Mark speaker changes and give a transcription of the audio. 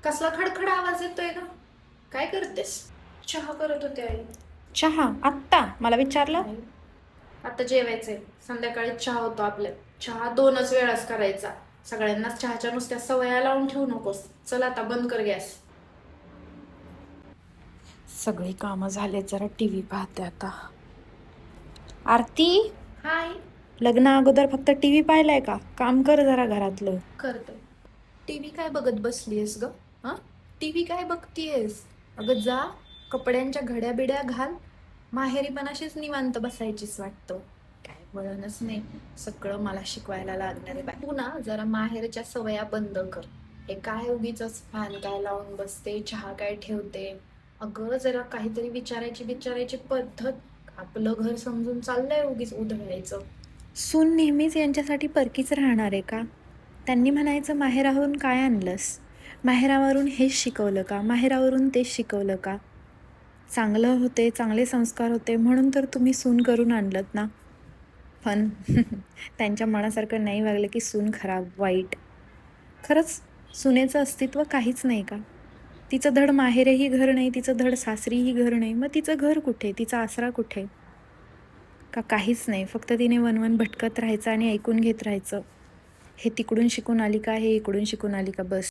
Speaker 1: कसला खडखड आवाज येतोय का? काय करतेस? चहा करत होते आई.
Speaker 2: चहा आत्ता मला विचारलं.
Speaker 1: आई, आता जेवायचंय. संध्याकाळी चहा होतो आपल्यात. चहा 2च वेळाच करायचा. सगळ्यांनाच चहाच्या नुसत्या सवया लावून ठेवू नकोस. चल आता बंद कर गॅस.
Speaker 2: सगळी कामं झाले, जरा टीव्ही पाहते आता. आरती,
Speaker 1: हाय.
Speaker 2: लग्ना अगोदर फक्त टीव्ही पाहिलाय का? काम कर जरा घरातलं.
Speaker 1: करते. टीव्ही काय बघत बसलीयस ग? हा, टीव्ही काय बघतीयस? अगं जा, कपड्यांच्या घड्या बिड्या घाल. माहेरी पण अशीच निवांत बसायचीच वाटतं. काय वळणच नाही. सगळं मला शिकवायला लागणार आहे बाय. तू ना जरा माहेरच्या सवया बंद कर. हे काय उगीच फॅन काय लावून बसते, चहा काय ठेवते. अगं जरा काहीतरी विचारायची पद्धत. आपलं घर समजून चाललंय उगीच उधळायचं.
Speaker 2: सून नेहमीच यांच्यासाठी परकीच राहणार आहे का? त्यांनी म्हणायचं माहेरावरून काय आणलंस? माहेरावरून हेच शिकवलं का? माहेरावरून तेच शिकवलं का? चांगलं होते, चांगले संस्कार होते म्हणून तर तुम्ही सून करून आणलत ना. पण त्यांच्या मनासारखं नाही वागलं की सून खराब, वाईट. खरंच सुनेचं अस्तित्व काहीच नाही का? तिचं धड माहेरही घर नाही, तिचं धड सासरीही घर नाही. मग तिचं घर कुठे? तिचा आसरा कुठे? का काहीच नाही, फक्त तिने वनवन भटकत राहायचं आणि ऐकून घेत राहायचं. हे तिकडून शिकून आली का, हे इकडून शिकून आली का, बस.